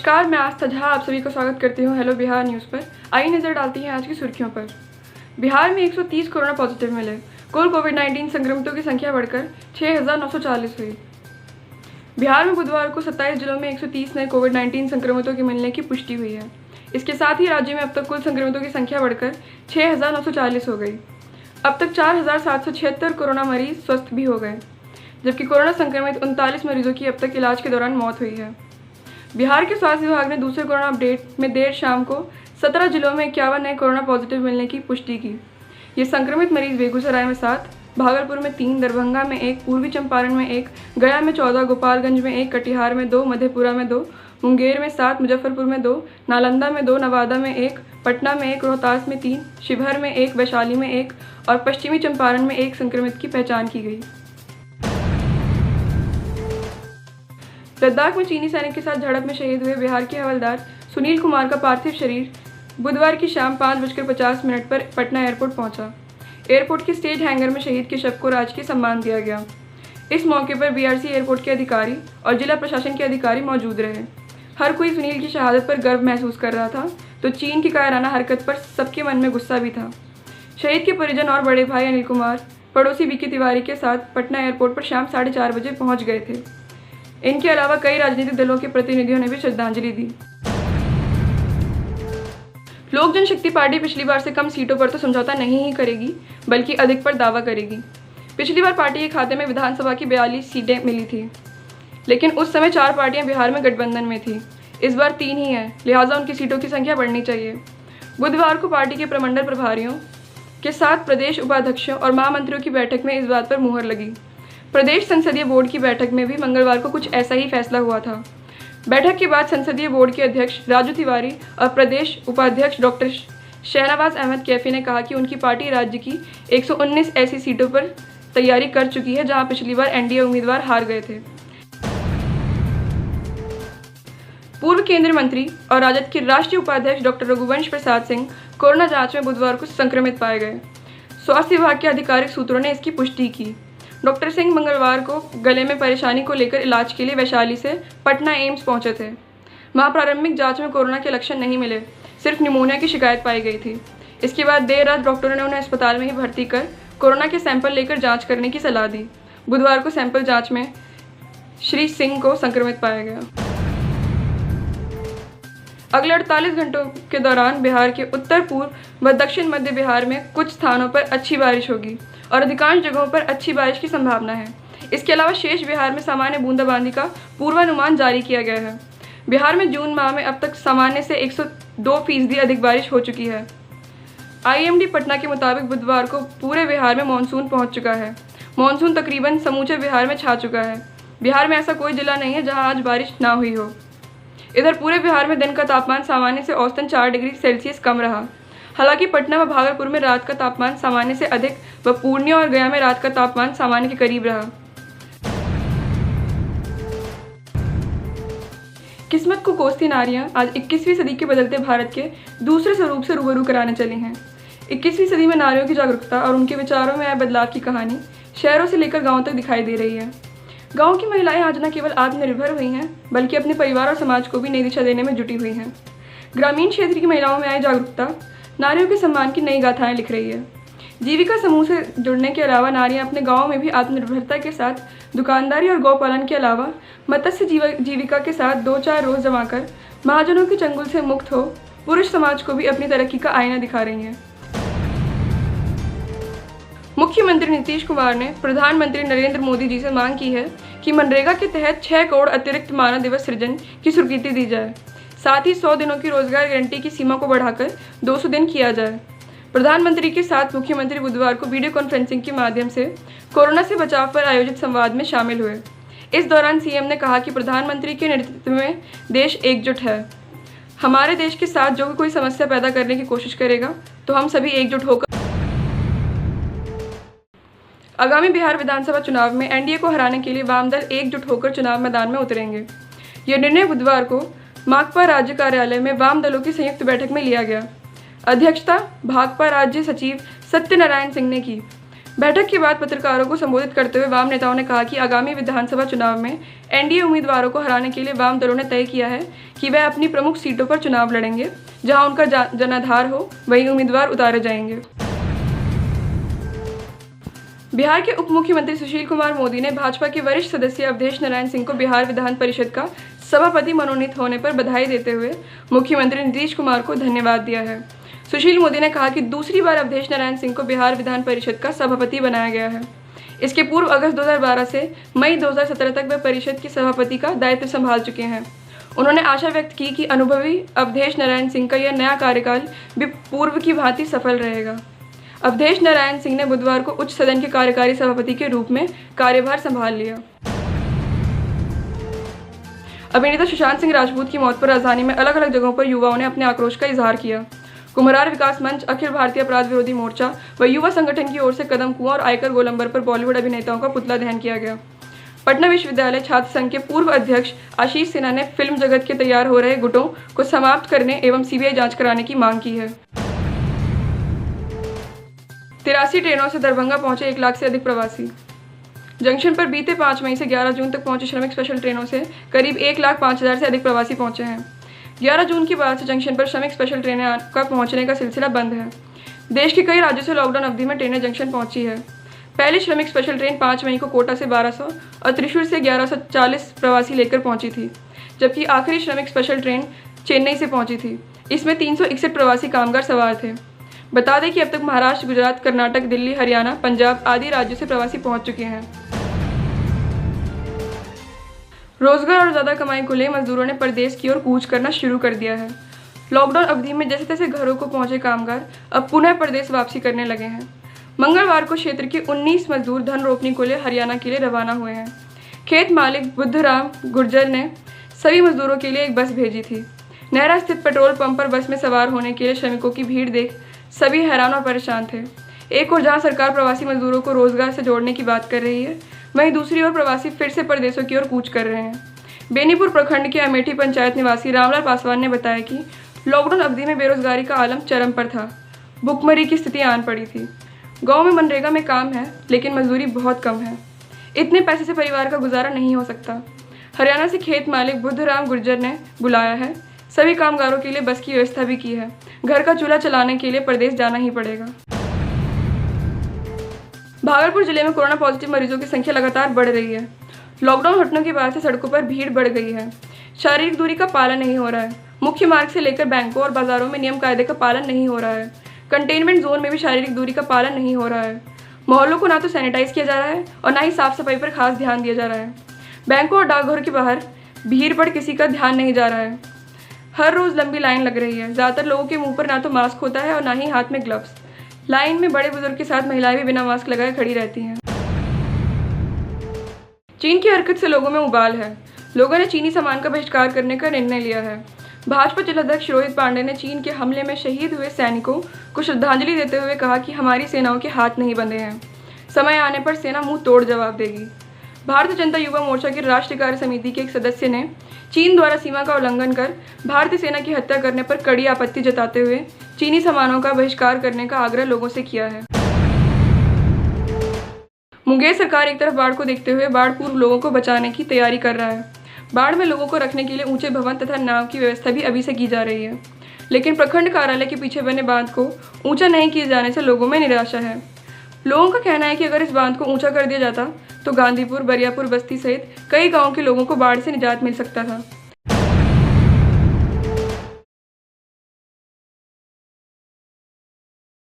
नमस्कार, मैं आस्था झा आप सभी को स्वागत करती हूँ हेलो बिहार न्यूज़ पर। आइए नज़र डालती हैं आज की सुर्खियों पर। बिहार में 130 कोरोना पॉजिटिव मिले। कुल कोविड-19 संक्रमितों की संख्या बढ़कर 6,940 हुई। बिहार में बुधवार को 27 जिलों में 130 नए कोविड-19 संक्रमितों के मिलने की पुष्टि हुई है। इसके साथ ही राज्य में अब तक कुल संक्रमितों की संख्या बढ़कर 6,940 हो गई। अब तक 4,776 कोरोना मरीज स्वस्थ भी हो गए, जबकि कोरोना संक्रमित 39 मरीजों की अब तक इलाज के दौरान मौत हुई है। बिहार के स्वास्थ्य विभाग ने दूसरे कोरोना अपडेट में देर शाम को 17 जिलों में 51 नए कोरोना पॉजिटिव मिलने की पुष्टि की। ये संक्रमित मरीज बेगूसराय में 7, भागलपुर में 3, दरभंगा में 1, पूर्वी चंपारण में 1, गया में 14, गोपालगंज में 1, कटिहार में 2, मधेपुरा में 2, मुंगेर में 7, मुजफ्फरपुर में 2, नालंदा में 2, नवादा में 1, पटना में 1, रोहतास में 3, शिवहर में 1, वैशाली में 1 और पश्चिमी चंपारण में 1 संक्रमित की पहचान की गई। लद्दाख में चीनी सैनिक के साथ झड़प में शहीद हुए बिहार के हवलदार सुनील कुमार का पार्थिव शरीर बुधवार की शाम 5:50 पर पटना एयरपोर्ट पहुंचा। एयरपोर्ट के स्टेज हैंगर में शहीद के शव को राजकीय सम्मान दिया गया। इस मौके पर बीआरसी एयरपोर्ट के अधिकारी और जिला प्रशासन के अधिकारी मौजूद रहे। हर कोई सुनील की शहादत पर गर्व महसूस कर रहा था, तो चीन की कायराना हरकत पर सबके मन में गुस्सा भी था। शहीद के परिजन और बड़े भाई अनिल कुमार पड़ोसी बीके तिवारी के साथ पटना एयरपोर्ट पर शाम 4:30 बजे पहुंच गए थे। इनके अलावा कई राजनीतिक दलों के प्रतिनिधियों ने भी श्रद्धांजलि दी। लोक जनशक्ति पार्टी पिछली बार से कम सीटों पर तो समझौता नहीं ही करेगी, बल्कि अधिक पर दावा करेगी। पिछली बार पार्टी के खाते में विधानसभा की 42 सीटें मिली थी, लेकिन उस समय 4 पार्टियां बिहार में गठबंधन में थी। इस बार 3 ही हैं, लिहाजा उनकी सीटों की संख्या बढ़नी चाहिए। बुधवार को पार्टी के प्रमंडल प्रभारियों के साथ प्रदेश उपाध्यक्षों और महामंत्रियों की बैठक में इस बात पर मुहर लगी। प्रदेश संसदीय बोर्ड की बैठक में भी मंगलवार को कुछ ऐसा ही फैसला हुआ था। बैठक के बाद संसदीय बोर्ड के अध्यक्ष राजू तिवारी और प्रदेश उपाध्यक्ष डॉक्टर शहनवाज अहमद कैफी ने कहा कि उनकी पार्टी राज्य की 119 ऐसी सीटों पर तैयारी कर चुकी है जहां पिछली बार एनडीए उम्मीदवार हार गए थे। पूर्व केंद्रीय मंत्री और राजद के राष्ट्रीय उपाध्यक्ष डॉक्टर रघुवंश प्रसाद सिंह कोरोना जांच में बुधवार को संक्रमित पाए गए। स्वास्थ्य विभाग के आधिकारिक सूत्रों ने इसकी पुष्टि की। डॉक्टर सिंह मंगलवार को गले में परेशानी को लेकर इलाज के लिए वैशाली से पटना एम्स पहुंचे थे। वहां प्रारंभिक जांच में कोरोना के लक्षण नहीं मिले, सिर्फ निमोनिया की शिकायत पाई गई थी। इसके बाद देर रात डॉक्टरों ने उन्हें अस्पताल में ही भर्ती कर कोरोना के सैंपल लेकर जांच करने की सलाह दी। बुधवार को सैंपल जांच में श्री सिंह को संक्रमित पाया गया। अगले 48 घंटों के दौरान बिहार के उत्तर पूर्व व दक्षिण मध्य बिहार में कुछ स्थानों पर अच्छी बारिश होगी और अधिकांश जगहों पर अच्छी बारिश की संभावना है। इसके अलावा शेष बिहार में सामान्य बूंदाबांदी का पूर्वानुमान जारी किया गया है। बिहार में जून माह में अब तक सामान्य से 102% अधिक बारिश हो चुकी है। आईएमडी पटना के मुताबिक बुधवार को पूरे बिहार में मानसून पहुंच चुका है। मानसून तकरीबन समूचे बिहार में छा चुका है। बिहार में ऐसा कोई जिला नहीं है जहाँ आज बारिश ना हुई हो। इधर पूरे बिहार में दिन का तापमान सामान्य से औसतन 4 डिग्री सेल्सियस कम रहा। हालांकि पटना व भागलपुर में रात का तापमान सामान्य से अधिक व पूर्णिया और गया में रात का तापमान सामान्य के करीब रहा। किस्मत को कोसती नारियां आज 21वीं सदी के बदलते भारत के दूसरे स्वरूप से रूबरू कराने चली हैं। 21वीं सदी में नारियों की जागरूकता और उनके विचारों में आए बदलाव की कहानी शहरों से लेकर गाँव तक दिखाई दे रही है। गाँव की महिलाएं आज न केवल आत्मनिर्भर हुई हैं, बल्कि अपने परिवार और समाज को भी नई दिशा देने में जुटी हुई हैं। ग्रामीण क्षेत्र की महिलाओं में आई जागरूकता नारियों के सम्मान की नई गाथाएं लिख रही है। जीविका समूह से जुड़ने के अलावा नारियां अपने गांव में भी आत्मनिर्भरता के साथ दुकानदारी और गौपालन के अलावा मत्स्य जीविका के साथ 2-4 रोज जमाकर महाजनों के चंगुल से मुक्त हो पुरुष समाज को भी अपनी तरक्की का आईना दिखा रही हैं। मुख्यमंत्री नीतीश कुमार ने प्रधानमंत्री नरेंद्र मोदी जी से मांग की है कि मनरेगा के तहत 6 करोड़ अतिरिक्त मानव दिवस सृजन की स्वीकृति दी जाए। साथ ही 100 दिनों की रोजगार गारंटी की सीमा को बढ़ाकर 200 दिन किया जाए। प्रधानमंत्री के साथ मुख्यमंत्री बुधवार को वीडियो कॉन्फ्रेंसिंग के माध्यम से कोरोना से बचाव पर आयोजित संवाद में शामिल हुए। इस दौरान सीएम ने कहा कि प्रधानमंत्री के नेतृत्व में देश एकजुट है। हमारे देश के साथ जो कोई समस्या पैदा करने की कोशिश करेगा तो हम सभी एकजुट होकर आगामी बिहार विधानसभा चुनाव में एनडीए को हराने के लिए वाम दल एकजुट होकर चुनाव मैदान में उतरेंगे। यह निर्णय बुधवार को माकपा राज्य कार्यालय में वाम दलों की संयुक्त बैठक में लिया गया। अध्यक्षता भाकपा राज्य सचिव सत्यनारायण सिंह ने की। बैठक के बाद पत्रकारों को संबोधित करते हुए वाम नेताओं ने कहा कि आगामी विधानसभा चुनाव में एनडीए उम्मीदवारों को हराने के लिए वाम दलों ने तय किया है कि वह अपनी प्रमुख सीटों पर चुनाव लड़ेंगे। जहां उनका जनाधार हो वहीं उम्मीदवार उतारे जाएंगे। बिहार के उप मुख्यमंत्री सुशील कुमार मोदी ने भाजपा के वरिष्ठ सदस्य अवधेश नारायण सिंह को बिहार विधान परिषद का सभापति मनोनीत होने पर बधाई देते हुए मुख्यमंत्री नीतीश कुमार को धन्यवाद दिया है। सुशील मोदी ने कहा कि दूसरी बार अवधेश नारायण सिंह को बिहार विधान परिषद का सभापति बनाया गया है। इसके पूर्व अगस्त 2012 से मई 2017 तक वे परिषद के सभापति का दायित्व संभाल चुके हैं। उन्होंने आशा व्यक्त की कि अनुभवी अवधेश नारायण सिंह का यह नया कार्यकाल भी पूर्व की भांति सफल रहेगा। अवधेश नारायण सिंह ने बुधवार को उच्च सदन के कार्यकारी सभापति के रूप में कार्यभार संभाल लिया। अभिनेता सुशांत सिंह राजपूत की मौत पर राजधानी में अलग अलग जगहों पर युवाओं ने अपने आक्रोश का इजहार किया। कुम्हरार विकास मंच, अखिल भारतीय अपराध विरोधी मोर्चा व युवा संगठन की ओर से कदम कुआं और आयकर गोलंबर पर बॉलीवुड अभिनेताओं का पुतला दहन किया गया। पटना विश्वविद्यालय छात्र संघ के पूर्व अध्यक्ष आशीष सिन्हा ने फिल्म जगत के तैयार हो रहे गुटों को समाप्त करने एवं सीबीआई जांच कराने की मांग की है। 83 ट्रेनों से दरभंगा पहुंचे 1 लाख से अधिक प्रवासी। जंक्शन पर बीते 5 मई से 11 जून तक पहुंचे श्रमिक स्पेशल ट्रेनों से करीब 1,05,000 से अधिक प्रवासी पहुंचे हैं। 11 जून के बाद से जंक्शन पर श्रमिक स्पेशल ट्रेनें का पहुंचने का सिलसिला बंद है। देश के कई राज्यों से लॉकडाउन अवधि में ट्रेनें जंक्शन पहुंची है। पहली श्रमिक स्पेशल ट्रेन 5 मई को कोटा से 1200 और त्रिशूर से 1140 प्रवासी लेकर पहुंची थी, जबकि आखिरी श्रमिक स्पेशल ट्रेन चेन्नई से पहुंची थी। इसमें 361 प्रवासी कामगार सवार थे। बता दें कि अब तक महाराष्ट्र, गुजरात, कर्नाटक, दिल्ली, हरियाणा, पंजाब आदि राज्यों से प्रवासी पहुंच चुके हैं। रोजगार और ज़्यादा कमाई को ले मजदूरों ने प्रदेश की ओर कूच करना शुरू कर दिया है। लॉकडाउन अवधि में जैसे तैसे घरों को पहुंचे कामगार अब पुनः प्रदेश वापसी करने लगे हैं। मंगलवार को क्षेत्र के 19 मजदूर धन रोपनी को ले हरियाणा के लिए रवाना हुए हैं। खेत मालिक बुद्धराम गुर्जर ने सभी मजदूरों के लिए एक बस भेजी थी। नहरा स्थित पेट्रोल पंप पर बस में सवार होने के लिए श्रमिकों की भीड़ देख सभी हैरान और परेशान थे। एक ओर जहां सरकार प्रवासी मजदूरों को रोजगार से जोड़ने की बात कर रही है, वहीं दूसरी ओर प्रवासी फिर से प्रदेशों की ओर कूच कर रहे हैं। बेनीपुर प्रखंड के अमेठी पंचायत निवासी रामलाल पासवान ने बताया कि लॉकडाउन अवधि में बेरोजगारी का आलम चरम पर था। भुखमरी की स्थिति आन पड़ी थी। गांव में मनरेगा में काम है, लेकिन मजदूरी बहुत कम है। इतने पैसे से परिवार का गुजारा नहीं हो सकता। हरियाणा से खेत मालिक बुद्धराम गुर्जर ने बुलाया है। सभी कामगारों के लिए बस की व्यवस्था भी की है। घर का चूल्हा चलाने के लिए प्रदेश जाना ही पड़ेगा। भागलपुर जिले में कोरोना पॉजिटिव मरीजों की संख्या लगातार बढ़ रही है। लॉकडाउन हटने के बाद से सड़कों पर भीड़ बढ़ गई है। शारीरिक दूरी का पालन नहीं हो रहा है। मुख्य मार्ग से लेकर बैंकों और बाजारों में नियम कायदे का पालन नहीं हो रहा है। कंटेनमेंट जोन में भी शारीरिक दूरी का पालन नहीं हो रहा है। मोहल्लों को ना तो सैनिटाइज किया जा रहा है और ना ही साफ सफाई पर खास ध्यान दिया जा रहा है। बैंकों और डाकघरों के बाहर भीड़ पर किसी का ध्यान नहीं जा रहा है। हर रोज लंबी लाइन लग रही है। ज़्यादातर लोगों के मुंह पर ना तो मास्क होता है और ना ही हाथ में ग्लव्स। लाइन में बड़े बुजुर्ग के साथ महिलाएं भी बिना मास्क लगाए खड़ी रहती हैं। चीन की हरकत से लोगों में उबाल है। लोगों ने चीनी सामान का बहिष्कार करने का निर्णय लिया है। भाजपा जिलाध्यक्ष रोहित पांडे ने चीन के हमले में शहीद हुए सैनिकों को श्रद्धांजलि देते हुए कहा कि हमारी सेनाओं के हाथ नहीं बंधे हैं। समय आने पर सेना मुंह तोड़ जवाब देगी। भारतीय जनता युवा मोर्चा की राष्ट्रीय कार्य समिति के एक सदस्य ने चीन द्वारा सीमा का उल्लंघन कर भारतीय सेना की हत्या करने पर कड़ी आपत्ति जताते हुए चीनी सामानों का बहिष्कार करने का आग्रह लोगों से किया है। मुंगेर सरकार एक तरफ बाढ़ को देखते हुए बाढ़ पूर्व लोगों को बचाने की तैयारी कर रहा है। बाढ़ में लोगों को रखने के लिए ऊंचे भवन तथा नाव की व्यवस्था भी अभी से की जा रही है, लेकिन प्रखंड कार्यालय के पीछे बने बांध को ऊंचा नहीं किए जाने से लोगों में निराशा है। लोगों का कहना है कि अगर इस बांध को ऊंचा कर दिया जाता तो गांधीपुर, बरियापुर बस्ती सहित कई गाँव के लोगों को बाढ़ से निजात मिल सकता था।